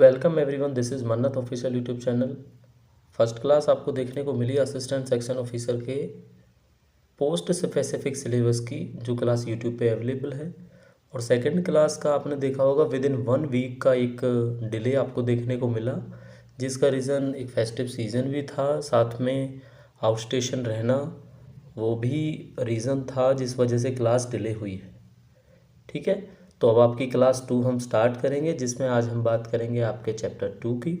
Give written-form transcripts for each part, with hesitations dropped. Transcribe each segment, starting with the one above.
Welcome everyone, this is मन्नत official YouTube channel. First class आपको देखने को मिली असिस्टेंट सेक्शन ऑफिसर के पोस्ट स्पेसिफिक सिलेबस की, जो क्लास यूट्यूब पे अवेलेबल है। और सेकंड क्लास का आपने देखा होगा विद इन 1 वीक का एक डिले आपको देखने को मिला, जिसका रीज़न एक फेस्टिव सीज़न भी था, साथ में आउट स्टेशन रहना वो भी रीज़न था, जिस वजह से क्लास डिले हुई है। ठीक है, तो अब आपकी क्लास 2 हम स्टार्ट करेंगे, जिसमें आज हम बात करेंगे आपके चैप्टर 2 की।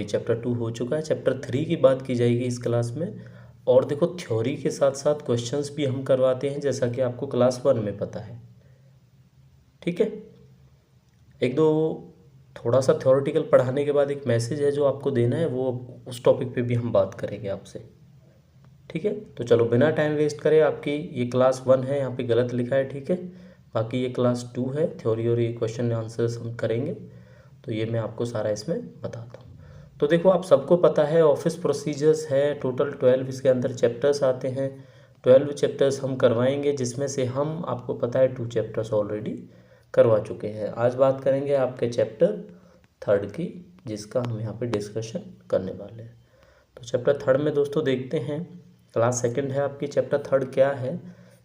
चैप्टर 2 हो चुका है, चैप्टर 3 की बात की जाएगी इस क्लास में। और देखो, थ्योरी के साथ साथ क्वेश्चंस भी हम करवाते हैं, जैसा कि आपको क्लास 1 में पता है। ठीक है, एक दो थोड़ा सा थ्योरेटिकल पढ़ाने के बाद एक मैसेज है जो आपको देना है, वो उस टॉपिक पे भी हम बात करेंगे आपसे। ठीक है, तो चलो बिना टाइम वेस्ट करे, आपकी ये क्लास 1 है, यहाँ पे गलत लिखा है। ठीक है, बाकी ये क्लास 2 है, थ्योरी और ये क्वेश्चन आंसर्स हम करेंगे, तो ये मैं आपको सारा इसमें बताता हूँ। तो देखो, आप सबको पता है ऑफिस प्रोसीजर्स है, टोटल 12 इसके अंदर चैप्टर्स आते हैं। 12 चैप्टर्स हम करवाएंगे, जिसमें से हम आपको पता है 2 चैप्टर्स ऑलरेडी करवा चुके हैं। आज बात करेंगे आपके चैप्टर 3 की, जिसका हम यहाँ पे डिस्कशन करने वाले हैं। तो चैप्टर 3 में दोस्तों देखते हैं, क्लास सेकंड है आपकी। चैप्टर 3 क्या है?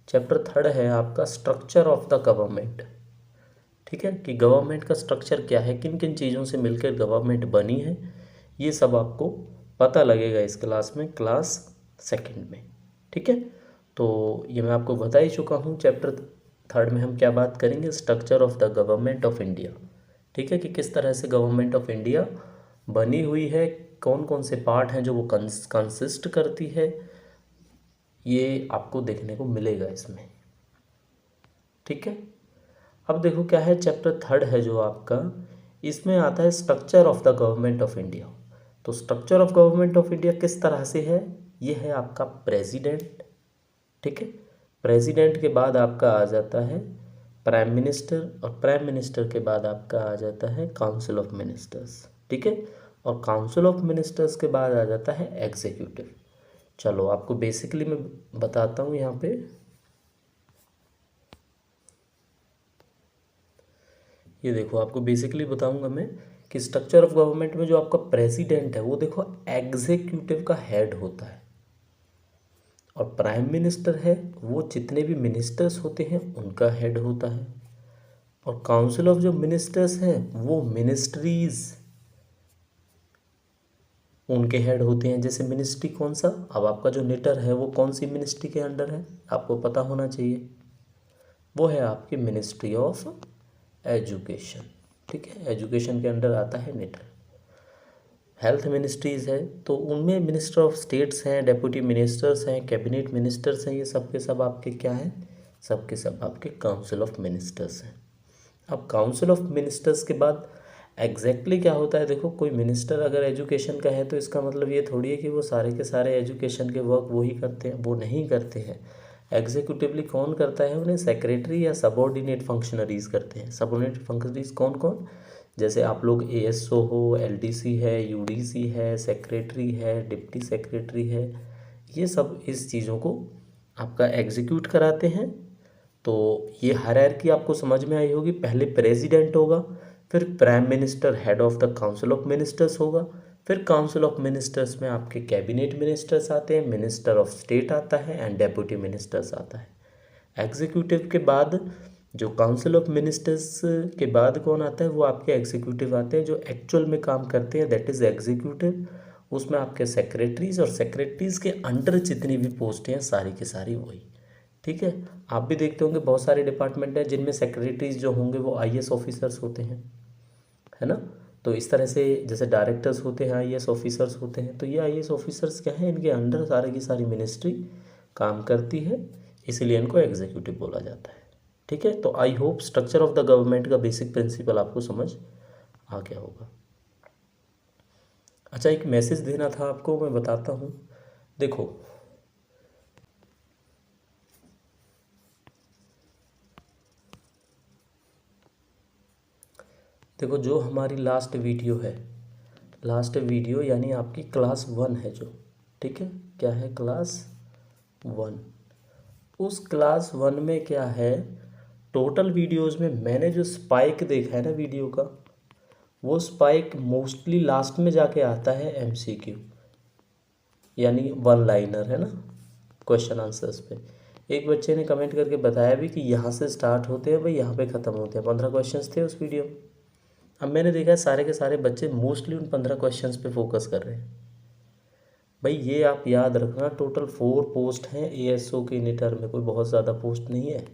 चैप्टर 3 है आपका स्ट्रक्चर ऑफ द गवर्नमेंट। ठीक है, कि गवर्नमेंट का स्ट्रक्चर क्या है, किन किन चीज़ों से मिलकर गवर्नमेंट बनी है, ये सब आपको पता लगेगा इस क्लास में, क्लास सेकंड में। ठीक है, तो ये मैं आपको बता ही चुका हूँ। चैप्टर 3 में हम क्या बात करेंगे? Structure of the government of India. ठीक है, कि किस तरह से गवर्नमेंट ऑफ इंडिया बनी हुई है, कौन कौन से पार्ट हैं जो वो कंसिस्ट करती है, ये आपको देखने को मिलेगा इसमें। ठीक है, अब देखो क्या है, चैप्टर 3 है जो आपका, इसमें आता है structure of the government of India. तो structure of government of India किस तरह से है? ये है आपका प्रेसिडेंट। ठीक है, प्रेसिडेंट के बाद आपका आ जाता है प्राइम मिनिस्टर, और प्राइम मिनिस्टर के बाद आपका आ जाता है काउंसिल ऑफ मिनिस्टर्स। ठीक है, और काउंसिल ऑफ मिनिस्टर्स के बाद आ जाता है एग्जीक्यूटिव। चलो आपको बेसिकली मैं बताता हूँ यहाँ पे। ये देखो, आपको बेसिकली बताऊंगा मैं कि स्ट्रक्चर ऑफ गवर्नमेंट में जो आपका प्रेसिडेंट है, वो देखो एग्जीक्यूटिव का हेड होता है, और प्राइम मिनिस्टर है वो जितने भी मिनिस्टर्स होते हैं उनका हेड होता है, और काउंसिल ऑफ जो मिनिस्टर्स हैं वो मिनिस्ट्रीज उनके हेड होते हैं। जैसे मिनिस्ट्री कौन सा, अब आपका जो नेटर है वो कौन सी मिनिस्ट्री के अंडर है, आपको पता होना चाहिए, वो है आपकी मिनिस्ट्री ऑफ एजुकेशन। ठीक है, एजुकेशन के अंडर आता है नेटर। हेल्थ मिनिस्ट्रीज़ है तो उनमें मिनिस्टर ऑफ स्टेट्स हैं, डेप्यूटी मिनिस्टर्स हैं, कैबिनेट मिनिस्टर्स हैं, ये सब के सब आपके क्या हैं? सब के सब आपके काउंसिल ऑफ मिनिस्टर्स हैं। अब काउंसिल ऑफ मिनिस्टर्स के बाद एग्जैक्टली क्या होता है? देखो, कोई मिनिस्टर अगर एजुकेशन का है तो इसका मतलब ये थोड़ी है कि वो सारे के सारे एजुकेशन के वर्क वो ही करते हैं, वो नहीं करते हैं। एग्जीक्यूटिवली कौन करता है? उन्हें सेक्रेटरी या सबऑर्डिनेट फंक्शनरीज करते हैं। सबऑर्डिनेट फंक्शनरीज कौन कौन? जैसे आप लोग एएसओ हो, एलडीसी है, यूडीसी है, सेक्रेटरी है, डिप्टी सेक्रेटरी है, ये सब इस चीज़ों को आपका एग्जीक्यूट कराते हैं। तो ये हायरार्की आपको समझ में आई होगी। पहले प्रेसिडेंट होगा, फिर prime minister head of the council of ministers होगा, फिर काउंसिल ऑफ मिनिस्टर्स में आपके कैबिनेट मिनिस्टर्स आते हैं, मिनिस्टर ऑफ स्टेट आता है, एंड डेप्यूटी मिनिस्टर्स आता है। एग्जीक्यूटिव के बाद जो काउंसिल ऑफ मिनिस्टर्स के बाद कौन आता है? वो आपके एग्जीक्यूटिव आते हैं, जो एक्चुअल में काम करते हैं, दैट इज़ एग्जीक्यूटिव। उसमें आपके सेक्रेटरीज, और सेक्रेटरीज के अंडर जितनी भी पोस्ट हैं सारी की सारी वही। ठीक है, आप भी देखते होंगे बहुत सारे डिपार्टमेंट हैं जिनमें सेक्रेटरीज जो होंगे वो आईएएस ऑफिसर्स होते हैं, है ना। तो इस तरह से जैसे डायरेक्टर्स होते हैं आईएएस ऑफिसर्स होते हैं, तो ये आईएएस ऑफिसर्स क्या है? इनके अंडर सारी की सारी मिनिस्ट्री काम करती है, इसीलिए इनको एग्जीक्यूटिव बोला जाता है। ठीक है, तो I hope structure of the government का बेसिक प्रिंसिपल आपको समझ आ गया होगा। अच्छा, एक मैसेज देना था आपको, मैं बताता हूँ। देखो, देखो जो हमारी लास्ट वीडियो है, लास्ट वीडियो यानी आपकी क्लास 1 है जो, ठीक है, क्या है? क्लास 1। उस क्लास 1 में क्या है, टोटल वीडियोस में मैंने जो स्पाइक देखा है ना वीडियो का, वो स्पाइक मोस्टली लास्ट में जाके आता है एमसीक्यू, यानी वन लाइनर, है ना, क्वेश्चन आंसर्स पे। एक बच्चे ने कमेंट करके बताया भी कि यहाँ से स्टार्ट होते हैं भाई, यहाँ पे ख़त्म होते हैं। 15 क्वेश्चंस थे उस वीडियो में। अब मैंने देखा है सारे के सारे बच्चे मोस्टली उन 15 क्वेश्चंस पे फोकस कर रहे हैं। भाई ये आप याद रखना, टोटल 4 पोस्ट हैं एएसओ के निटर में, कोई बहुत ज़्यादा पोस्ट नहीं है।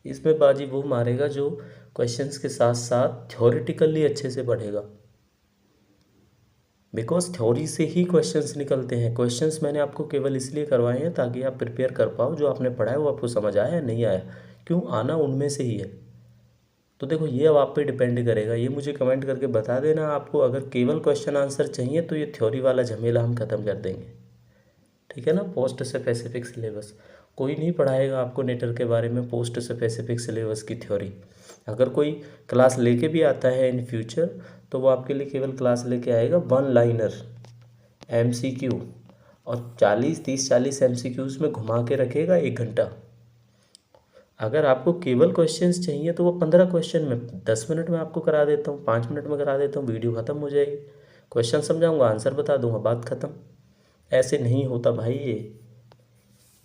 इसमें बाजी वो मारेगा जो क्वेश्चंस के साथ साथ थ्योरेटिकली अच्छे से पढ़ेगा, बिकॉज थ्योरी से ही क्वेश्चंस निकलते हैं। क्वेश्चंस मैंने आपको केवल इसलिए करवाए हैं ताकि आप प्रिपेयर कर पाओ, जो आपने पढ़ा है वो आपको समझ आया या नहीं आया, क्यों आना उनमें से ही है। तो देखो ये अब आप पे डिपेंड करेगा, ये मुझे कमेंट करके बता देना आपको। अगर केवल क्वेश्चन आंसर चाहिए तो ये थ्योरी वाला झमेला हम ख़त्म कर देंगे, ठीक है ना। पोस्ट स्पेसिफिक सिलेबस कोई नहीं पढ़ाएगा आपको नेटर के बारे में, पोस्ट स्पेसिफिक सिलेबस की थ्योरी। अगर कोई क्लास लेके भी आता है इन फ्यूचर तो वो आपके लिए केवल क्लास लेके आएगा वन लाइनर एमसीक्यू, और 30-40 एमसीक्यूज़ में घुमा के रखेगा 1 घंटा। अगर आपको केवल क्वेश्चंस चाहिए तो वो 15 क्वेश्चन में 10 मिनट में आपको करा देता हूँ, 5 मिनट में करा देता हूँ, वीडियो ख़त्म हो जाएगी। क्वेश्चन समझाऊंगा, आंसर बता दूंगा, बात ख़त्म। ऐसे नहीं होता भाई।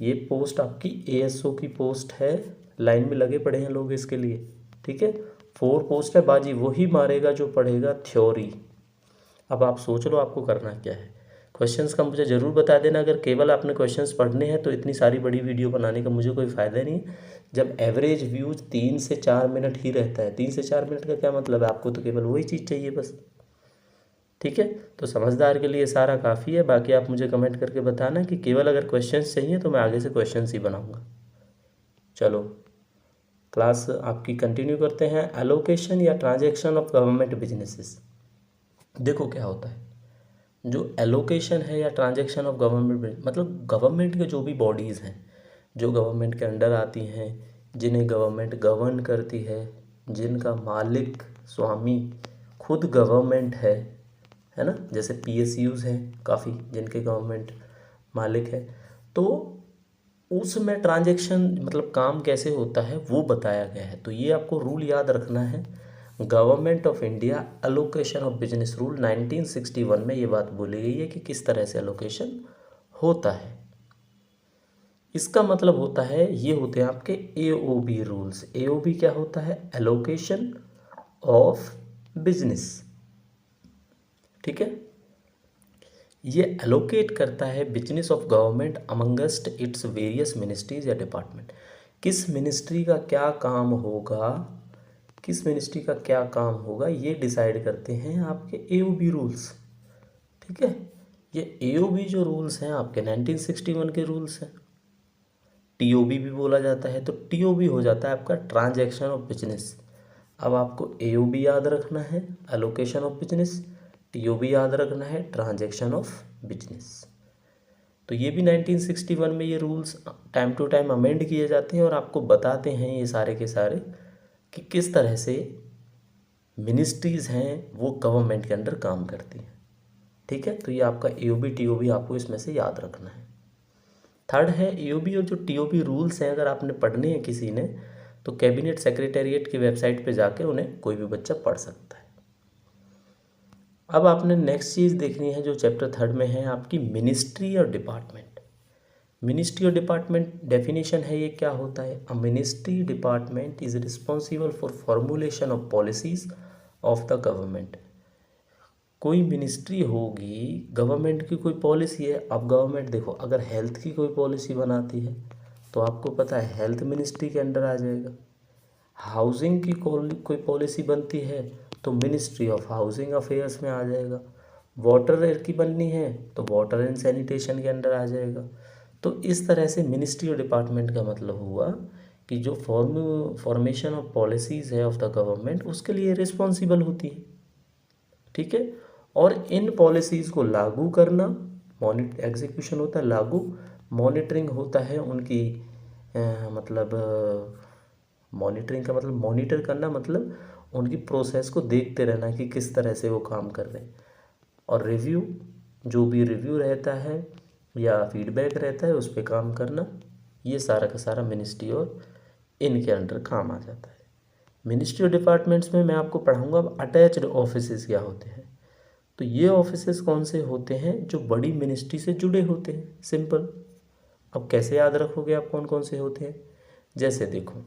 ये पोस्ट आपकी एएसओ की पोस्ट है, लाइन में लगे पड़े हैं लोग इसके लिए, ठीक है। 4 पोस्ट है बाजी, वही मारेगा जो पढ़ेगा थ्योरी। अब आप सोच लो आपको करना क्या है। क्वेश्चंस का मुझे ज़रूर बता देना। अगर केवल आपने क्वेश्चंस पढ़ने हैं तो इतनी सारी बड़ी वीडियो बनाने का मुझे कोई फ़ायदा नहीं, जब एवरेज व्यूज 3 से 4 मिनट ही रहता है। 3 से 4 मिनट का क्या मतलब है, आपको तो केवल वही चीज़ चाहिए बस, ठीक है। तो समझदार के लिए सारा काफ़ी है। बाकी आप मुझे कमेंट करके बताना कि केवल अगर क्वेश्चंस चाहिए तो मैं आगे से क्वेश्चंस ही बनाऊंगा। चलो क्लास आपकी कंटिन्यू करते हैं। एलोकेशन या ट्रांजैक्शन ऑफ गवर्नमेंट बिजनेसेस। देखो क्या होता है, जो एलोकेशन है या ट्रांजैक्शन ऑफ गवर्नमेंट, मतलब गवर्नमेंट के जो भी बॉडीज़ हैं जो गवर्नमेंट के अंडर आती हैं, जिन्हें गवर्नमेंट गवर्न करती है, जिनका मालिक स्वामी खुद गवर्नमेंट है ना, जैसे पीएसयूज़ हैं काफ़ी जिनके गवर्नमेंट मालिक है, तो उसमें ट्रांजैक्शन मतलब काम कैसे होता है वो बताया गया है। तो ये आपको रूल याद रखना है। Government of India allocation of business rule 1961 में ये बात बोली गई है कि किस तरह से एलोकेशन होता है। इसका मतलब होता है, ये होते हैं आपके एओबी रूल्स। एओबी क्या होता है, एलोकेशन ऑफ बिजनेस, ठीक है। ये एलोकेट करता है business of government amongst its various ministries या डिपार्टमेंट। किस मिनिस्ट्री का क्या काम होगा, किस मिनिस्ट्री का क्या काम होगा, ये डिसाइड करते हैं आपके एओबी रूल्स, ठीक है। ये एओबी जो रूल्स हैं आपके 1961 के रूल्स हैं। टीओबी भी बोला जाता है, तो टीओबी हो जाता है आपका ट्रांजैक्शन ऑफ बिजनेस। अब आपको एओबी याद रखना है, एलोकेशन ऑफ बिजनेस, टीओबी याद रखना है, ट्रांजैक्शन ऑफ बिजनेस। तो ये भी 1961 में ये rules time to time amend किए जाते हैं और आपको बताते हैं ये सारे के सारे कि किस तरह से मिनिस्ट्रीज़ हैं वो गवर्नमेंट के अंडर काम करती हैं, ठीक है। तो ये आपका एओबी टीओबी आपको इसमें से याद रखना है। थर्ड है एओबी और जो टीओबी रूल्स हैं, अगर आपने पढ़ने हैं किसी ने तो कैबिनेट सेक्रेटेरिएट की वेबसाइट पे जाके उन्हें कोई भी बच्चा पढ़ सकता है। अब आपने नेक्स्ट चीज़ देखनी है जो चैप्टर 3 में है आपकी मिनिस्ट्री और डिपार्टमेंट। मिनिस्ट्री और डिपार्टमेंट डेफिनेशन है, ये क्या होता है, अ ministry department is responsible for formulation of policies of the government. कोई मिनिस्ट्री होगी, गवर्नमेंट की कोई पॉलिसी है। अब गवर्नमेंट देखो, अगर हेल्थ की कोई पॉलिसी बनाती है तो आपको पता है हेल्थ मिनिस्ट्री के अंडर आ जाएगा। हाउसिंग की कोई पॉलिसी बनती है तो मिनिस्ट्री ऑफ हाउसिंग अफेयर्स में आ जाएगा। वाटर की बननी है तो वाटर एंड सैनिटेशन के अंडर आ जाएगा। तो इस तरह से मिनिस्ट्री और डिपार्टमेंट का मतलब हुआ कि जो फॉर्मेशन ऑफ पॉलिसीज़ है ऑफ द गवर्नमेंट उसके लिए रिस्पॉन्सिबल होती है, ठीक है। और इन पॉलिसीज़ को लागू करना, एग्जीक्यूशन होता है लागू, मॉनिटरिंग होता है उनकी मतलब मॉनिटरिंग का मतलब मॉनिटर करना, मतलब उनकी प्रोसेस को देखते रहना कि किस तरह से वो काम कर रहे हैं। और रिव्यू, जो भी रिव्यू रहता है या फीडबैक रहता है उस पर काम करना, ये सारा का सारा मिनिस्ट्री और इनके अंडर काम आ जाता है। मिनिस्ट्री ऑफ डिपार्टमेंट्स में मैं आपको पढ़ाऊँगा अब अटैच्ड ऑफिसेज क्या होते हैं। तो ये ऑफिसेज कौन से होते हैं, जो बड़ी मिनिस्ट्री से जुड़े होते हैं, सिंपल। अब कैसे याद रखोगे आप कौन कौन से होते हैं, जैसे देखो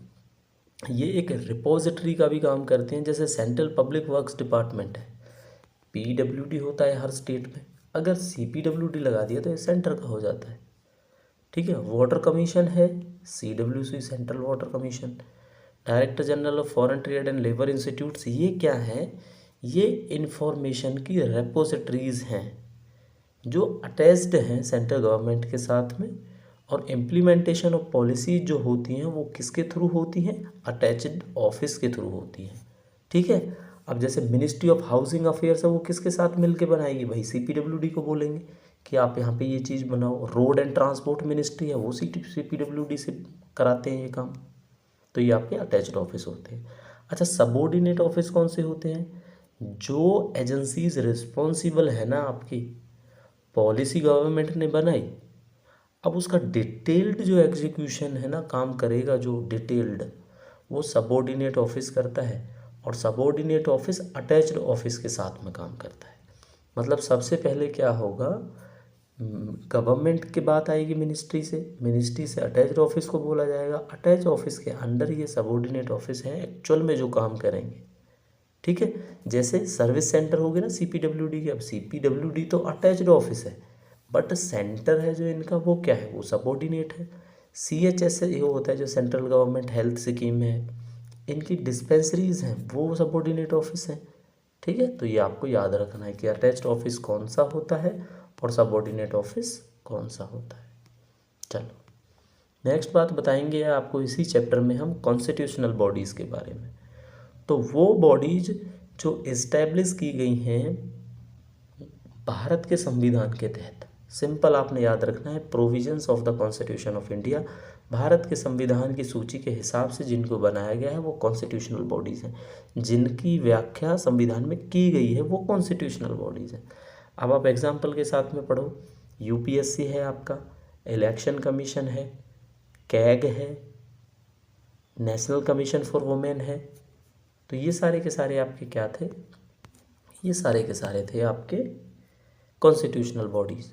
ये एक रिपोजिटरी का भी काम करते हैं, जैसे सेंट्रल पब्लिक वर्क्स डिपार्टमेंट है, पीडब्ल्यूडी होता है हर स्टेट में, अगर सीपीडब्ल्यूडी लगा दिया तो ये सेंटर का हो जाता है, ठीक है। वाटर कमीशन है, CWC central water commission. Director general of foreign trade and labour institutes, ये क्या है, ये इंफॉर्मेशन की रेपोजिटरीज हैं जो अटैच्ड हैं सेंट्रल गवर्नमेंट के साथ में, और इम्प्लीमेंटेशन ऑफ पॉलिसी जो होती हैं वो किसके थ्रू होती हैं, अटैच्ड ऑफिस के थ्रू होती हैं, ठीक है। अब जैसे मिनिस्ट्री ऑफ हाउसिंग अफेयर्स है, वो किसके साथ मिलके बनाएगी भाई, सीपीडब्ल्यूडी को बोलेंगे कि आप यहाँ पे ये चीज़ बनाओ। रोड एंड ट्रांसपोर्ट मिनिस्ट्री है, वो सीपीडब्ल्यूडी से कराते हैं ये काम। तो ये आपके अटैच्ड ऑफिस होते हैं। अच्छा, सबऑर्डिनेट ऑफिस कौन से होते हैं, जो एजेंसीज रिस्पॉन्सिबल है ना आपकी, पॉलिसी गवर्नमेंट ने बनाई, अब उसका डिटेल्ड जो एग्जीक्यूशन है ना, काम करेगा जो डिटेल्ड, वो सबऑर्डिनेट ऑफिस करता है। और सबऑर्डिनेट ऑफिस अटैच्ड ऑफिस के साथ में काम करता है। मतलब सबसे पहले क्या होगा, गवर्नमेंट की बात आएगी मिनिस्ट्री से अटैच्ड ऑफिस को बोला जाएगा, अटैच ऑफिस के अंडर ये सबऑर्डिनेट ऑफिस है एक्चुअल में जो काम करेंगे, ठीक है। जैसे सर्विस सेंटर हो गए ना सीपीडब्ल्यूडी के, अब सीपीडब्ल्यूडी तो अटैच्ड ऑफिस है, बट सेंटर है जो इनका वो क्या है, वो सबऑर्डिनेट है। सीएचएस ये होता है जो सेंट्रल गवर्नमेंट हेल्थ स्कीम है, इनकी डिस्पेंसरीज हैं, वो सबऑर्डिनेट ऑफिस हैं, ठीक है। तो ये आपको याद रखना है कि अटैच्ड ऑफिस कौन सा होता है और सबऑर्डिनेट ऑफिस कौन सा होता है। चलो नेक्स्ट बात बताएंगे आपको इसी चैप्टर में हम कॉन्स्टिट्यूशनल बॉडीज़ के बारे में। तो वो बॉडीज जो इस्टेब्लिश की गई हैं भारत के संविधान के तहत, सिंपल आपने याद रखना है, provisions of the constitution of India, Bharat के संविधान की सूची के हिसाब से जिनको बनाया गया है वो कॉन्स्टिट्यूशनल बॉडीज़ हैं, जिनकी व्याख्या संविधान में की गई है वो कॉन्स्टिट्यूशनल बॉडीज़ हैं। अब आप एग्जाम्पल के साथ में पढ़ो, यूपीएससी है आपका, इलेक्शन कमीशन है, कैग है, नेशनल कमीशन फॉर वुमेन है। तो ये सारे के सारे आपके क्या थे, ये सारे के सारे थे आपके कॉन्स्टिट्यूशनल बॉडीज़।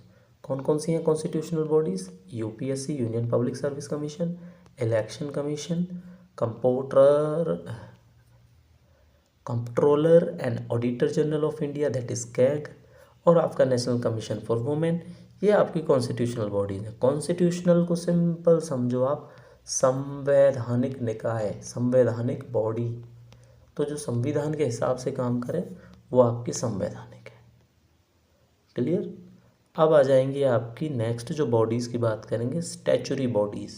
कौन कौन सी हैं constitutional bodies, UPSC union public service commission, election commission, comptroller and auditor general of India that is CAG, और आपका नेशनल कमीशन फॉर वुमेन। ये आपकी कॉन्स्टिट्यूशनल बॉडीज हैं। कॉन्स्टिट्यूशनल को सिंपल समझो आप, संवैधानिक निकाय, संवैधानिक बॉडी, तो जो संविधान के हिसाब से काम करे वो आपकी संवैधानिक है। क्लियर। अब आ जाएंगी आपकी नेक्स्ट जो बॉडीज़ की बात करेंगे, स्टैचुरी बॉडीज़।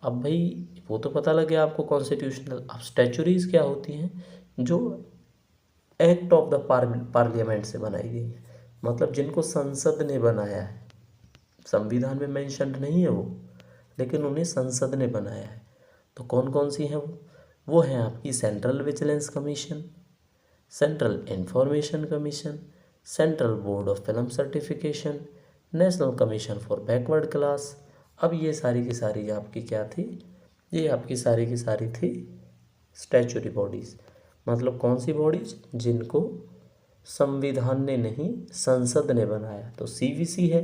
अब भाई वो तो पता लगे आपको कॉन्स्टिट्यूशनल, अब स्टैचुरीज़ क्या होती हैं, जो एक्ट ऑफ द पार्लियामेंट से बनाई गई है, मतलब जिनको संसद ने बनाया है, संविधान में मेंशन्ड नहीं है वो, लेकिन उन्हें संसद ने बनाया है। तो कौन कौन सी हैं वो हैं आपकी central vigilance commission, central information commission, central board of film certification, national commission for backward class. अब ये सारी की सारी आपकी क्या थी, ये आपकी सारी की सारी थी स्टैचुरी बॉडीज़। मतलब कौन सी बॉडीज़, जिनको संविधान ने नहीं संसद ने बनाया। तो सीवीसी है,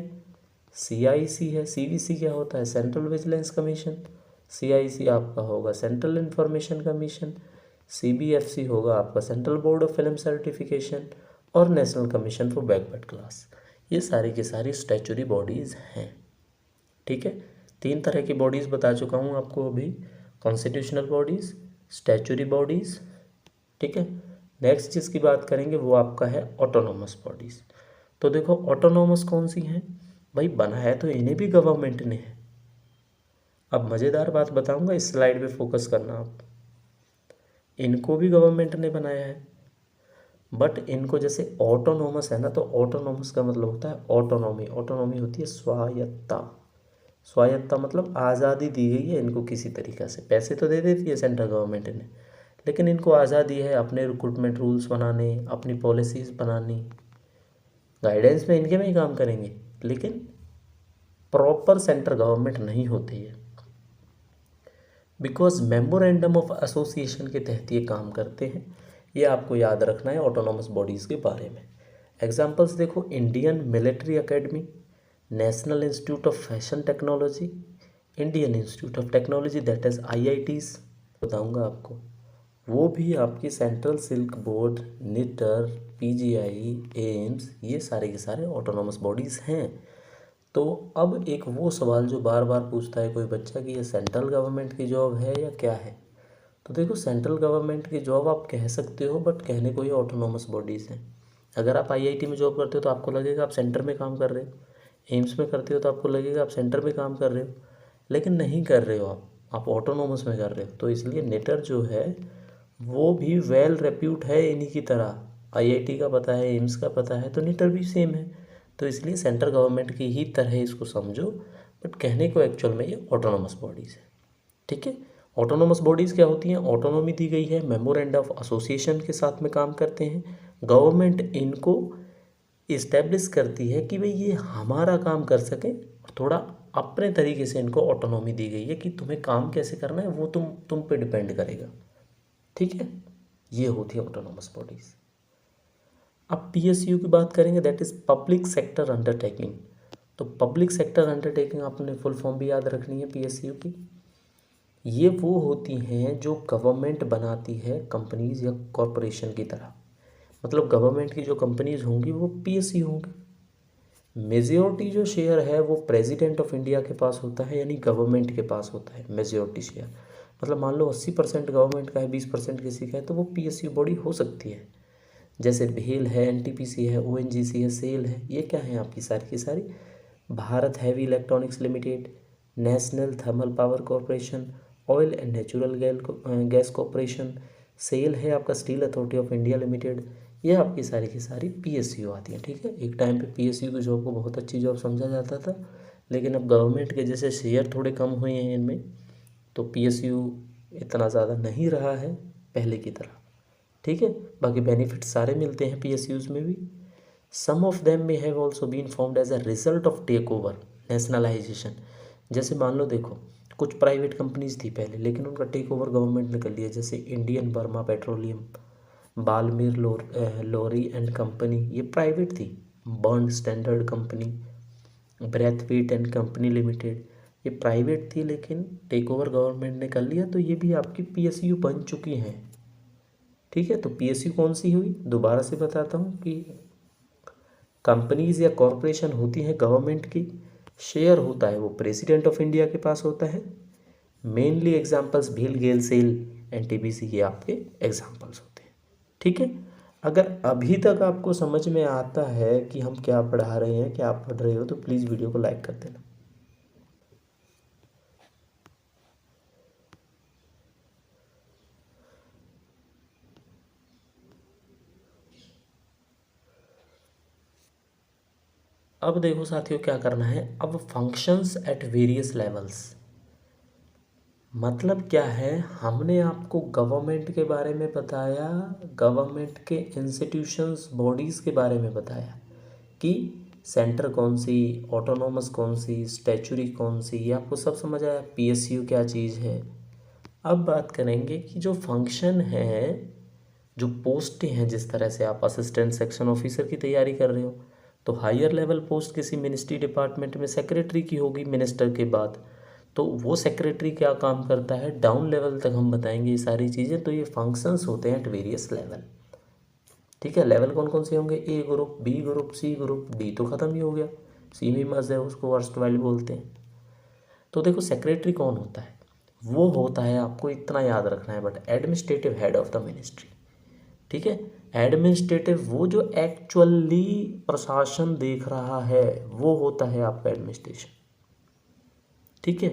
सीआईसी है। सीवीसी क्या होता है, सेंट्रल विजिलेंस कमीशन, सीआईसी आपका होगा सेंट्रल इंफॉर्मेशन कमीशन, सीबीएफसी होगा आपका central board of film certification, और national commission for backward class. ये सारी की सारी स्टैचुरी बॉडीज़ हैं, ठीक है। 3 तरह की बॉडीज़ बता चुका हूँ आपको अभी, कॉन्स्टिट्यूशनल बॉडीज़, स्टैचुरी बॉडीज़, ठीक है। नेक्स्ट जिसकी बात करेंगे वो आपका है ऑटोनोमस बॉडीज़। तो देखो ऑटोनोमस कौन सी हैं भाई, बनाया तो इन्हें भी गवर्नमेंट ने है। अब मज़ेदार बात बताऊंगा, इस स्लाइड पे फोकस करना आप, इनको भी गवर्नमेंट ने बनाया है, बट इनको जैसे ऑटोनोमस है ना, तो ऑटोनोमस का मतलब होता है ऑटोनॉमी। ऑटोनॉमी होती है स्वायत्ता, स्वायत्ता मतलब आज़ादी दी गई है इनको किसी तरीक़ा से। पैसे तो दे देती है सेंट्रल गवर्नमेंट ने, लेकिन इनको आज़ादी है अपने रिक्रूटमेंट रूल्स बनाने, अपनी पॉलिसीज़ बनानी, गाइडेंस में इनके में ही काम करेंगे, लेकिन प्रॉपर सेंट्रल गवर्नमेंट नहीं होती है। बिकॉज मेमोरेंडम ऑफ एसोसिएशन के तहत ये काम करते हैं। ये आपको याद रखना है ऑटोनॉमस बॉडीज़ के बारे में। एग्जांपल्स देखो, Indian military academy, national institute of fashion technology, Indian institute of technology that is IITs बताऊंगा आपको, वो भी आपकी central silk board, knitter, PGI, AIIMS, ये सारे के सारे ऑटोनॉमस बॉडीज़ हैं। तो अब एक वो सवाल जो बार बार पूछता है कोई बच्चा कि ये सेंट्रल गवर्नमेंट की जॉब है या क्या है। तो देखो, सेंट्रल गवर्नमेंट की जॉब आप कह सकते हो, बट कहने को ये ऑटोनॉमस बॉडीज़ हैं। अगर आप IIT में जॉब करते हो तो आपको लगेगा आप सेंटर में काम कर रहे हो, एम्स में करते हो तो आपको लगेगा आप सेंटर में काम कर रहे हो, लेकिन नहीं कर रहे हो, आप ऑटोनॉमस में कर रहे हो। तो इसलिए नेटर जो है वो भी वेल रेप्यूट है इन्हीं की तरह। IIT का पता है, एम्स का पता है, तो नेटर भी सेम है। तो इसलिए सेंट्रल गवर्नमेंट की ही तरह इसको समझो, बट कहने को एक्चुअल में ये ऑटोनॉमस बॉडीज़ है। ठीक है, ऑटोनॉमस बॉडीज़ क्या होती हैं? ऑटोनॉमी दी गई है, मेमोरेंडम ऑफ एसोसिएशन के साथ में काम करते हैं। गवर्नमेंट इनको इस्टेब्लिश करती है कि भाई ये हमारा काम कर सकें, और थोड़ा अपने तरीके से इनको ऑटोनॉमी दी गई है कि तुम्हें काम कैसे करना है वो तुम पे डिपेंड करेगा। ठीक है, ये होती है ऑटोनॉमस बॉडीज़। अब PSU की बात करेंगे, that is public sector undertaking. तो पब्लिक सेक्टर अंडरटेकिंग आपने फुल फॉर्म भी याद रखनी है PSU की। ये वो होती हैं जो गवर्नमेंट बनाती है कंपनीज़ या कॉरपोरेशन की तरह। मतलब गवर्नमेंट की जो कंपनीज़ होंगी वो PSU होंगी। मेजॉरिटी जो शेयर है वो प्रेसिडेंट ऑफ इंडिया के पास होता है, यानी गवर्नमेंट के पास होता है मेजॉरिटी शेयर। मतलब मान लो 80% गवर्नमेंट का है, 20% किसी का है, तो वो PSU बॉडी हो सकती है। जैसे भेल है, NTPC है, ONGC है, सेल है, ये क्या है आपकी सारी की सारी? Bharat heavy electronics limited, national thermal power corporation, oil and natural gas corporation, SAIL है आपका steel authority of India limited. ये आपकी सारी की सारी PSU आती हैं। ठीक है, एक टाइम पे PSU की जॉब को बहुत अच्छी जॉब समझा जाता था, लेकिन अब गवर्नमेंट के जैसे शेयर थोड़े कम हुए हैं इनमें, तो PSU इतना ज़्यादा नहीं रहा है पहले की तरह। ठीक है, बाकी बेनिफिट सारे मिलते हैं PSUs में भी। Some of them may have also been formed as a result of take over, nationalisation. जैसे मान लो देखो, कुछ प्राइवेट कंपनीज थी पहले, लेकिन उनका टेक ओवर गवर्नमेंट ने कर लिया। जैसे Indian Burma petroleum, Balmer Lawrie and company, ये प्राइवेट थी। Burn standard company, Braithwaite and company limited, ये प्राइवेट थी, लेकिन टेक ओवर गवर्नमेंट ने कर लिया, तो ये भी आपकी PSU बन चुकी हैं। ठीक है, तो PSU कौन सी हुई? दोबारा से बताता हूँ कि कंपनीज या कॉरपोरेशन होती हैं गवर्नमेंट की, शेयर होता है वो प्रेसिडेंट ऑफ इंडिया के पास होता है। मेनली एग्जांपल्स भेल, गेल, सेल, NTPC, ये आपके एग्जांपल्स होते हैं। ठीक है, अगर अभी तक आपको समझ में आता है कि हम क्या पढ़ा रहे हैं, क्या आप पढ़ रहे हो, तो प्लीज़ वीडियो को लाइक कर देना। अब देखो साथियों, क्या करना है अब, फंक्शंस एट वेरियस लेवल्स। मतलब क्या है, हमने आपको गवर्नमेंट के बारे में बताया, गवर्नमेंट के इंस्टीट्यूशंस बॉडीज़ के बारे में बताया कि सेंटर कौन सी, ऑटोनॉमस कौन सी, स्टैचुरी कौन सी, ये आपको सब समझ आया। PSU क्या चीज़ है। अब बात करेंगे कि जो फंक्शन है, जो पोस्टें हैं, जिस तरह से आप असिस्टेंट सेक्शन ऑफिसर की तैयारी कर रहे हो, तो हायर लेवल पोस्ट किसी मिनिस्ट्री डिपार्टमेंट में सेक्रेटरी की होगी मिनिस्टर के बाद। तो वो सेक्रेटरी क्या काम करता है, डाउन लेवल तक हम बताएंगे ये सारी चीज़ें। तो ये फंक्शंस होते हैं एट वेरियस लेवल। ठीक है, लेवल कौन कौन से होंगे? A group, B group, C group, D तो ख़त्म ही हो गया, C में मज़ है, उसको वर्स्ट वाइल बोलते हैं। तो देखो, सेक्रेटरी कौन होता है? वो होता है, आपको इतना याद रखना है, but administrative head of the ministry. ठीक है, एडमिनिस्ट्रेटिव, वो जो एक्चुअली प्रशासन देख रहा है, वो होता है आपका एडमिनिस्ट्रेशन। ठीक है,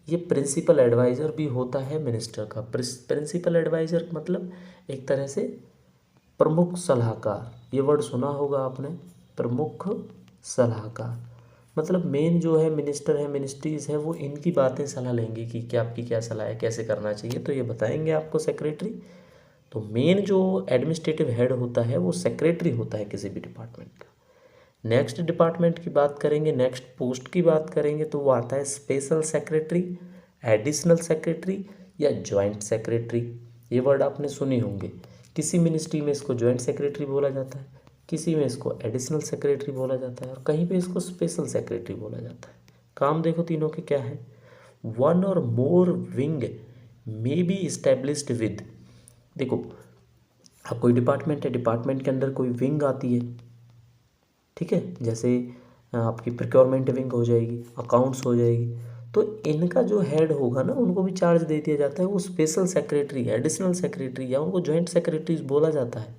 ये प्रिंसिपल एडवाइज़र भी होता है मिनिस्टर का। प्रिंसिपल एडवाइज़र मतलब एक तरह से प्रमुख सलाहकार, ये वर्ड सुना होगा आपने, प्रमुख सलाहकार। मतलब मेन जो है मिनिस्टर है, मिनिस्ट्रीज़ है, वो इनकी बातें सलाह लेंगे कि क्या आपकी क्या सलाह है, कैसे करना चाहिए, तो ये बताएंगे आपको सेक्रेटरी। तो मेन जो एडमिनिस्ट्रेटिव हेड होता है वो सेक्रेटरी होता है किसी भी डिपार्टमेंट का। नेक्स्ट डिपार्टमेंट की बात करेंगे, नेक्स्ट पोस्ट की बात करेंगे, तो वो आता है स्पेशल सेक्रेटरी, एडिशनल सेक्रेटरी, या जॉइंट सेक्रेटरी, ये वर्ड आपने सुने होंगे। किसी मिनिस्ट्री में इसको जॉइंट सेक्रेटरी बोला जाता है, किसी में इसको एडिशनल सेक्रेटरी बोला जाता है और कहीं पे इसको स्पेशल सेक्रेटरी बोला जाता है। काम देखो तीनों के क्या है। वन और more wing may be established with, देखो अब कोई डिपार्टमेंट है, डिपार्टमेंट के अंदर कोई विंग आती है, ठीक है, जैसे आपकी प्रिक्योरमेंट विंग हो जाएगी, अकाउंट्स हो जाएगी, तो इनका जो हेड होगा ना उनको भी चार्ज दे दिया जाता है, वो स्पेशल सेक्रेटरी, एडिशनल सेक्रेटरी या उनको जॉइंट सेक्रेटरीज बोला जाता है।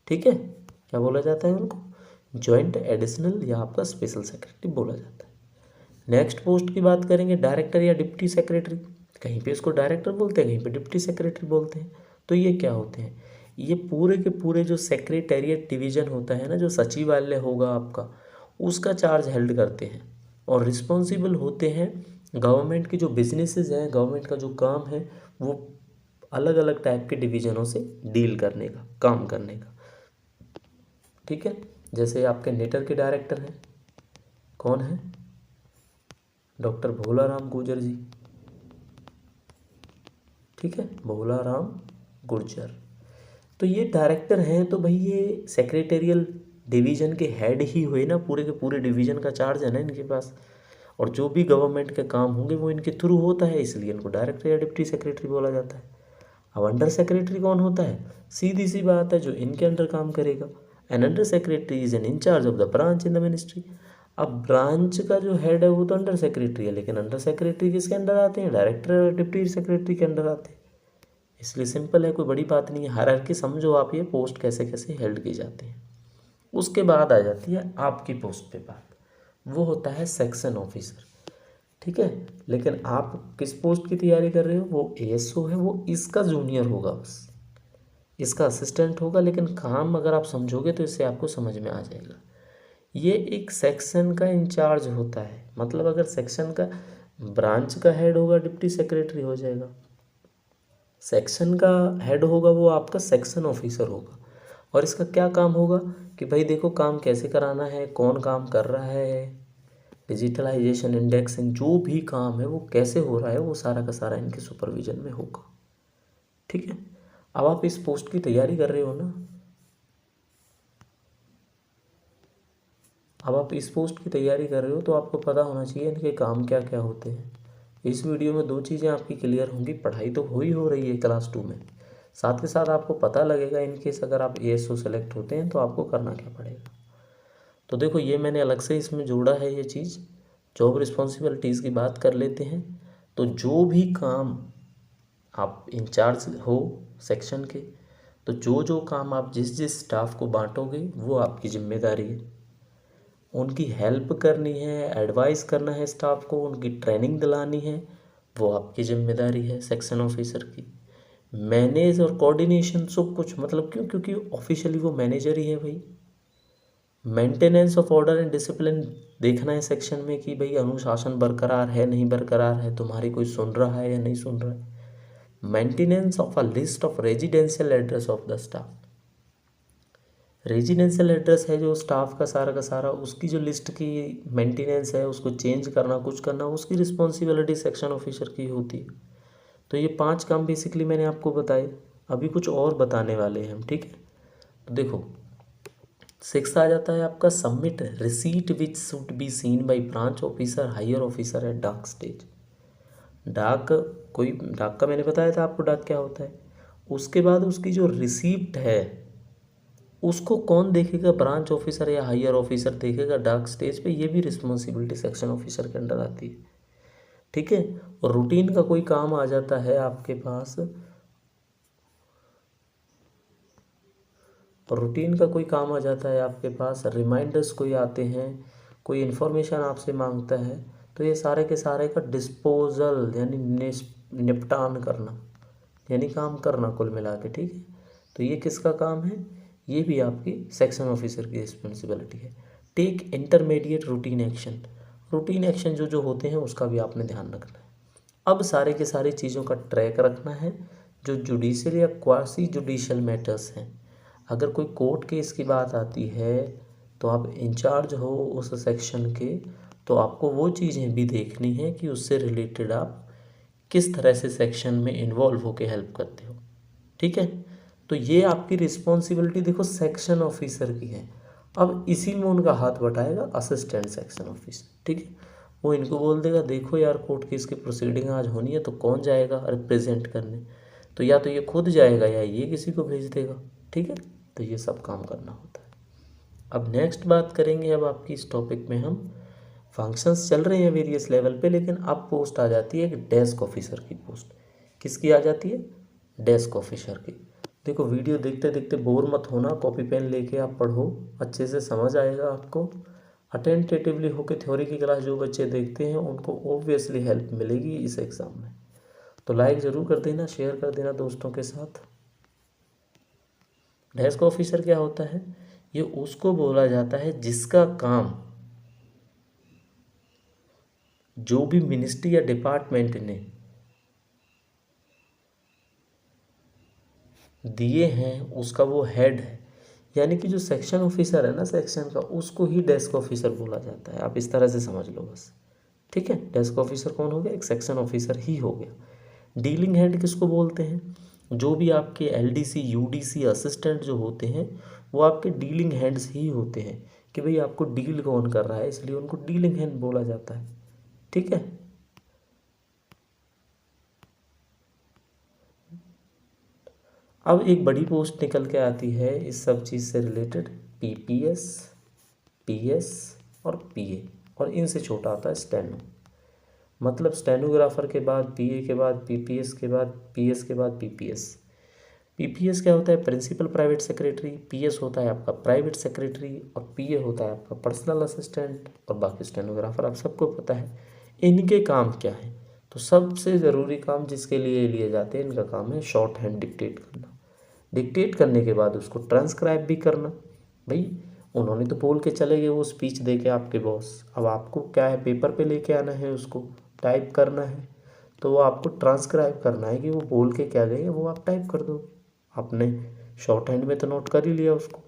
ठीक है, क्या बोला जाता है उनको? जॉइंट, एडिशनल या आपका स्पेशल सेक्रेटरी बोला जाता है। नेक्स्ट पोस्ट की बात करेंगे, डायरेक्टर या डिप्टी सेक्रेटरी। कहीं पे इसको डायरेक्टर बोलते हैं, कहीं पे डिप्टी सेक्रेटरी बोलते हैं। तो ये क्या होते हैं? ये पूरे के पूरे जो सेक्रेटेरिएट डिवीज़न होता है ना, जो सचिवालय होगा आपका, उसका चार्ज हेल्ड करते हैं और रिस्पॉन्सिबल होते हैं गवर्नमेंट की जो बिजनेसेस हैं, गवर्नमेंट का जो काम है, वो अलग अलग टाइप के डिवीज़नों से डील करने का, काम करने का। ठीक है, जैसे आपके नेटर के डायरेक्टर हैं, कौन है? डॉक्टर भोलाराम गुर्जर जी। ठीक है, भोलाराम गुर्जर। तो ये डायरेक्टर हैं, तो भाई ये सेक्रेटेरियल डिवीज़न के हेड ही हुए ना, पूरे के पूरे डिवीज़न का चार्ज है ना इनके पास, और जो भी गवर्नमेंट के काम होंगे वो इनके थ्रू होता है, इसलिए इनको डायरेक्टर या डिप्टी सेक्रेटरी बोला जाता है। अब अंडर सेक्रेटरी कौन होता है? सीधी सी बात है, जो इनके अंडर काम करेगा। An under secretary is an incharge of the branch in the ministry. अब ब्रांच का जो हेड है वो तो अंडर सेक्रेटरी है, लेकिन अंडर सेक्रेटरी किसके अंडर आते हैं? डायरेक्टर और डिप्टी सेक्रेटरी के अंडर आते हैं। इसलिए सिंपल है, कोई बड़ी बात नहीं है। हायरार्की समझो आप, ये पोस्ट कैसे कैसे हेल्ड की जाती है। उसके बाद आ जाती है आपकी पोस्ट पे बात, वो होता है सेक्शन ऑफिसर। ठीक है, लेकिन आप किस पोस्ट की तैयारी कर रहे हो? वो एएसओ है, वो इसका जूनियर होगा, बस इसका असिस्टेंट होगा, लेकिन काम अगर आप समझोगे तो इससे आपको समझ में आ जाएगा। ये एक सेक्शन का इंचार्ज होता है, मतलब अगर सेक्शन का ब्रांच का हेड होगा, डिप्टी सेक्रेटरी हो जाएगा। सेक्शन का हेड होगा वो आपका सेक्शन ऑफिसर होगा, और इसका क्या काम होगा कि भाई देखो काम कैसे कराना है, कौन काम कर रहा है, डिजिटलाइजेशन, इंडेक्सिंग, जो भी काम है वो कैसे हो रहा है, वो सारा का सारा इनके सुपरविजन में होगा। ठीक है, अब आप इस पोस्ट की तैयारी कर रहे हो ना, अब आप इस पोस्ट की तैयारी कर रहे हो तो आपको पता होना चाहिए इनके काम क्या क्या होते हैं। इस वीडियो में दो चीज़ें आपकी क्लियर होंगी, पढ़ाई तो हो रही है क्लास 2 में, साथ के साथ आपको पता लगेगा इनकेस अगर आप एएसओ सेलेक्ट होते हैं तो आपको करना क्या पड़ेगा। तो देखो ये मैंने अलग से इसमें जोड़ा है ये चीज़। जॉब रिस्पॉन्सिबिलिटीज़ की बात कर लेते हैं। तो जो भी काम आप इंचार्ज हो सेक्शन के, तो जो जो काम आप जिस जिस स्टाफ को बांटोगे वो आपकी जिम्मेदारी है। उनकी हेल्प करनी है, एडवाइस करना है स्टाफ को, उनकी ट्रेनिंग दिलानी है, वो आपकी जिम्मेदारी है सेक्शन ऑफिसर की। मैनेज और कोऑर्डिनेशन सब कुछ, मतलब क्यों? क्योंकि ऑफिशियली वो मैनेजर ही है भाई। Maintenance of order and discipline देखना है सेक्शन में कि भाई अनुशासन बरकरार है नहीं बरकरार है, तुम्हारी कोई सुन रहा है या नहीं सुन रहा है। Maintenance of a list of residential address of the staff. Residential address है जो स्टाफ का सारा, उसकी जो लिस्ट की मेंटेनेंस है, उसको चेंज करना, कुछ करना, उसकी रिस्पॉन्सिबिलिटी सेक्शन ऑफिसर की होती है। तो ये 5 काम बेसिकली मैंने आपको बताए, अभी कुछ और बताने वाले हैं हम। ठीक है, तो देखो 6 आ जाता है आपका submit receipt which should be seen by branch officer higher officer at dak stage. Dak, कोई डाक का मैंने बताया था आपको, डाक क्या होता है। उसके बाद उसकी जो रिसीप्ट है उसको कौन देखेगा? ब्रांच ऑफिसर या हायर ऑफिसर देखेगा डाक स्टेज पे। ये भी रिस्पॉन्सिबिलिटी सेक्शन ऑफिसर के अंडर आती है। ठीक है, और रूटीन का कोई काम आ जाता है आपके पास, रूटीन का कोई काम आ जाता है आपके पास, रिमाइंडर्स कोई आते हैं, कोई इन्फॉर्मेशन आपसे मांगता है, तो ये सारे के सारे का डिस्पोजल यानी निपटान करना, यानी काम करना कुल मिला के। ठीक है, तो ये किसका काम है? ये भी आपकी सेक्शन ऑफिसर की रिस्पॉन्सिबिलिटी है। Take intermediate routine action, routine action जो जो होते हैं उसका भी आपने ध्यान रखना है। अब सारे के सारी चीज़ों का ट्रैक रखना है, जो जुडिशियल या क्वासी जुडिशियल मैटर्स हैं। अगर कोई कोर्ट केस की बात आती है तो आप इंचार्ज हो उस सेक्शन के, तो आपको वो चीज़ें भी देखनी है कि उससे रिलेटेड आप किस तरह से सेक्शन में इन्वॉल्व होकर हेल्प करते हो। ठीक है, तो ये आपकी रिस्पॉन्सिबिलिटी देखो सेक्शन ऑफिसर की है। अब इसी में उनका हाथ बटाएगा असिस्टेंट सेक्शन ऑफिसर। ठीक है, वो इनको बोल देगा देखो यार कोर्ट केस की प्रोसीडिंग आज होनी है, तो कौन जाएगा रिप्रेजेंट करने, तो या तो ये खुद जाएगा या ये किसी को भेज देगा। ठीक है, तो ये सब काम करना होता है। अब नेक्स्ट बात करेंगे, अब आपकी इस टॉपिक में हम फंक्शंस चल रहे हैं वेरियस लेवल पे, लेकिन अब पोस्ट आ जाती है एक डेस्क ऑफिसर की पोस्ट। किसकी आ जाती है? डेस्क ऑफिसर की। देखो वीडियो देखते देखते बोर मत होना, कॉपी पेन लेके आप पढ़ो, अच्छे से समझ आएगा आपको। अटेंटेटिवली होकर थ्योरी की क्लास जो बच्चे देखते हैं उनको ऑब्वियसली हेल्प मिलेगी इस एग्ज़ाम में। तो लाइक ज़रूर कर देना, शेयर कर देना दोस्तों के साथ। डेस्क ऑफिसर क्या होता है? ये उसको बोला जाता है जिसका काम जो भी मिनिस्ट्री या डिपार्टमेंट ने दिए हैं उसका वो हेड है। यानी कि जो सेक्शन ऑफिसर है ना सेक्शन का, उसको ही डेस्क ऑफिसर बोला जाता है। आप इस तरह से समझ लो बस। ठीक है, डेस्क ऑफिसर कौन हो गया? एक सेक्शन ऑफिसर ही हो गया। डीलिंग हेड किसको बोलते हैं? जो भी आपके एलडीसी यूडीसी असिस्टेंट जो होते हैं वो आपके डीलिंग हेड्स ही होते हैं, कि भाई आपको डील कौन कर रहा है, इसलिए उनको डीलिंग हेड बोला जाता है। ठीक है, अब एक बड़ी पोस्ट निकल के आती है इस सब चीज़ से रिलेटेड, पीपीएस, पीएस और पीए, और इनसे छोटा आता है स्टेनो। मतलब स्टेनोग्राफर के बाद पीए के बाद पीपीएस के बाद पीएस के बाद पीपीएस। पीपीएस क्या होता है? Principal private secretary. पीएस होता है आपका प्राइवेट सेक्रेटरी और पीए होता है आपका पर्सनल असिस्टेंट, और बाकी स्टेनोग्राफर आप सबको पता है। इनके काम क्या है? तो सबसे ज़रूरी काम जिसके लिए लिए जाते हैं इनका काम है शॉर्ट हैंड डिक्टेट करना। डिक्टेट करने के बाद उसको ट्रांसक्राइब भी करना। भाई उन्होंने तो बोल के चले गए वो स्पीच दे के आपके बॉस, अब आपको क्या है पेपर पे लेके आना है, उसको टाइप करना है, तो वो आपको ट्रांसक्राइब करना है कि वो बोल के क्या गए वो आप टाइप कर दोगे। आपने शॉर्ट हैंड में तो नोट कर ही लिया उसको।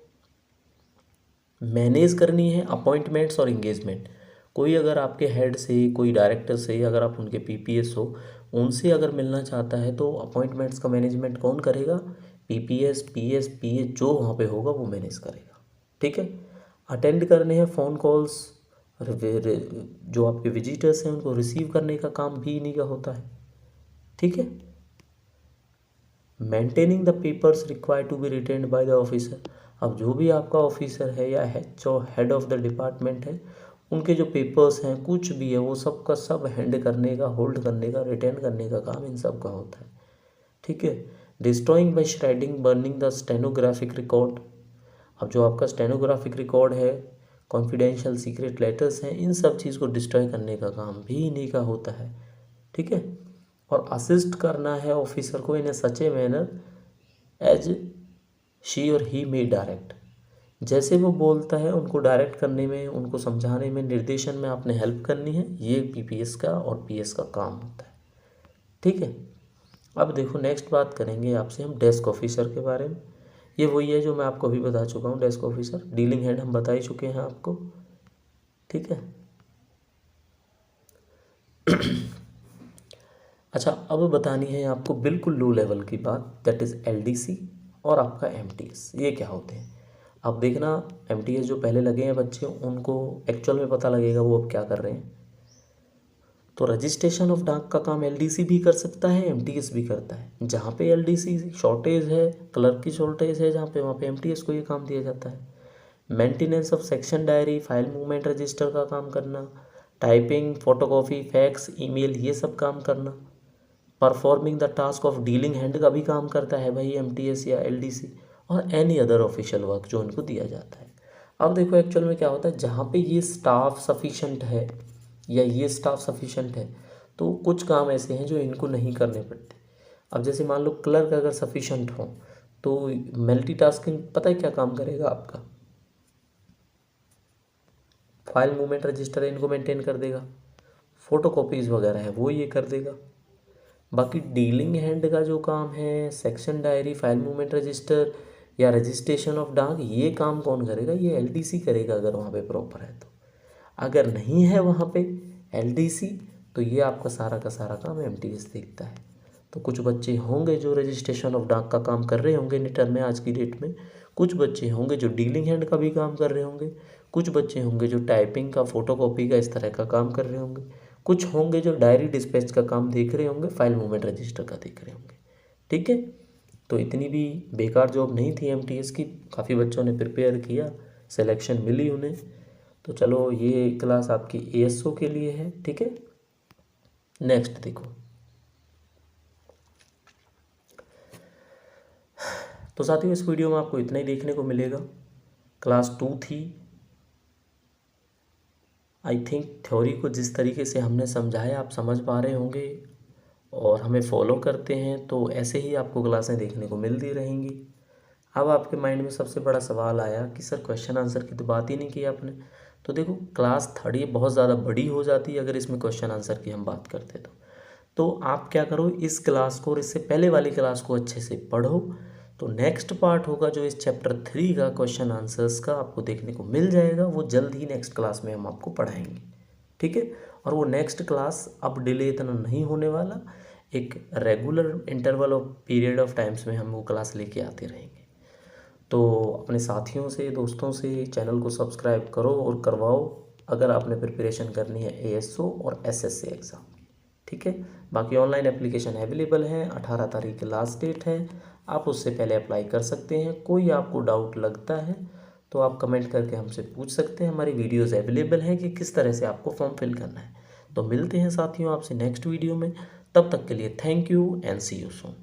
मैनेज करनी है अपॉइंटमेंट्स और इंगेजमेंट। कोई अगर आपके हेड से, कोई डायरेक्टर से, अगर आप उनके पीपीएस हो, उनसे अगर मिलना चाहता है तो अपॉइंटमेंट्स का मैनेजमेंट कौन करेगा? पीपीएस, पीएस, पीए जो वहाँ पे होगा वो मैनेज करेगा। ठीक है, अटेंड करने हैं फ़ोन कॉल्स, जो आपके विजिटर्स हैं उनको रिसीव करने का काम भी इन्हीं का होता है। ठीक है, maintaining the papers required to be retained by the officer. अब जो भी आपका ऑफिसर है या जो हेड ऑफ द डिपार्टमेंट है, उनके जो पेपर्स हैं कुछ भी है वो सब का सब हैंड करने का, होल्ड करने का, रिटेन करने का काम इन सब का होता है। ठीक है, destroying by shredding, burning the stenographic record. अब जो आपका स्टेनोग्राफिक रिकॉर्ड है, कॉन्फिडेंशियल सीक्रेट लेटर्स हैं, इन सब चीज़ को डिस्ट्रॉय करने का काम भी इन्हीं का होता है। ठीक है, और असिस्ट करना है ऑफिसर को इन ए सच ए मैनर एज शी और ही मे डायरेक्ट। जैसे वो बोलता है उनको डायरेक्ट करने में, उनको समझाने में, निर्देशन में आपने हेल्प करनी है। ये पीपीएस का और पीएस का काम होता है। ठीक है, अब देखो नेक्स्ट बात करेंगे आपसे हम डेस्क ऑफिसर के बारे में। ये वही है जो मैं आपको अभी बता चुका हूँ, डेस्क ऑफिसर। डीलिंग हेड हम बता ही चुके हैं आपको। ठीक है, अच्छा अब बतानी है आपको बिल्कुल लो लेवल की बात, दैट इज़ एलडीसी और आपका एमटीएस। ये क्या होते हैं अब देखना। एमटीएस जो पहले लगे हैं बच्चे उनको एक्चुअल में पता लगेगा वो अब क्या कर रहे हैं। तो रजिस्ट्रेशन ऑफ डाक का काम एलडीसी भी कर सकता है, एमटीएस भी करता है। जहाँ पे एलडीसी शॉर्टेज है, क्लर्क की शॉर्टेज है जहाँ पे, वहाँ पे एमटीएस को ये काम दिया जाता है। Maintenance of section diary, file movement register का काम करना, टाइपिंग, फोटोकॉपी, फैक्स, ईमेल, ये सब काम करना। Performing the task of dealing hand का भी काम करता है भाई एमटीएस या एलडीसी, और एनी अदर ऑफिशियल वर्क जो इनको दिया जाता है। अब देखो एक्चुअल में क्या होता है, जहाँ पे ये स्टाफ सफिशेंट है या ये स्टाफ सफिशेंट है तो कुछ काम ऐसे हैं जो इनको नहीं करने पड़ते। अब जैसे मान लो क्लर्क अगर सफिशेंट हो तो मल्टीटास्किंग पता है क्या काम करेगा आपका? फाइल मूवमेंट रजिस्टर इनको मेंटेन कर देगा, फ़ोटोकॉपीज़ वगैरह है वो ये कर देगा। बाकी डीलिंग हैंड का जो काम है, section diary, file movement register या रजिस्ट्रेशन ऑफ डाक, ये काम कौन करेगा? ये एलडीसी करेगा अगर वहाँ पे प्रॉपर है तो। अगर नहीं है वहाँ पे एलडीसी तो ये आपका सारा का सारा काम एमटीएस देखता है। तो कुछ बच्चे होंगे जो रजिस्ट्रेशन ऑफ डाक का काम कर रहे होंगे निटर में आज की डेट में, कुछ बच्चे होंगे जो डीलिंग हैंड का भी काम कर रहे होंगे, कुछ बच्चे होंगे जो टाइपिंग का, फोटोकॉपी का, इस तरह का काम कर रहे होंगे, कुछ होंगे जो डायरी डिस्पैच का काम देख रहे होंगे, फाइल मूवमेंट रजिस्टर का देख रहे होंगे। ठीक है, तो इतनी भी बेकार जॉब नहीं थी एमटीएस की, काफ़ी बच्चों ने प्रिपेयर किया, सिलेक्शन मिली उन्हें। तो चलो ये क्लास आपकी एएसओ के लिए है। ठीक है, नेक्स्ट देखो। तो साथियों इस वीडियो में आपको इतना ही देखने को मिलेगा। क्लास 2 थी। आई थिंक थ्योरी को जिस तरीके से हमने समझाया आप समझ पा रहे होंगे, और हमें फॉलो करते हैं तो ऐसे ही आपको क्लासें देखने को मिलती रहेंगी। अब आपके माइंड में सबसे बड़ा सवाल आया कि सर क्वेश्चन आंसर की तो बात ही नहीं की आपने। तो देखो क्लास 3 ये बहुत ज़्यादा बड़ी हो जाती है अगर इसमें क्वेश्चन आंसर की हम बात करते तो आप क्या करो, इस क्लास को और इससे पहले वाली क्लास को अच्छे से पढ़ो। तो नेक्स्ट पार्ट होगा जो इस चैप्टर 3 का क्वेश्चन आंसर्स का आपको देखने को मिल जाएगा, वो जल्द ही नेक्स्ट क्लास में हम आपको पढ़ाएंगे। ठीक है, और वो नेक्स्ट क्लास अब डिले इतना नहीं होने वाला, एक regular interval of period of times में हम वो क्लास लेके आते रहेंगे। तो अपने साथियों से, दोस्तों से चैनल को सब्सक्राइब करो और करवाओ अगर आपने प्रिपरेशन करनी है एएसओ और एसएससी एग्ज़ाम। ठीक है, बाकी ऑनलाइन एप्लीकेशन अवेलेबल है, 18 तारीख की लास्ट डेट है, आप उससे पहले अप्लाई कर सकते हैं। कोई आपको डाउट लगता है तो आप कमेंट करके हमसे पूछ सकते हैं। हमारी वीडियोस अवेलेबल हैं कि किस तरह से आपको फॉर्म फिल करना है। तो मिलते हैं साथियों आपसे नेक्स्ट वीडियो में, तब तक के लिए thank you and see you soon.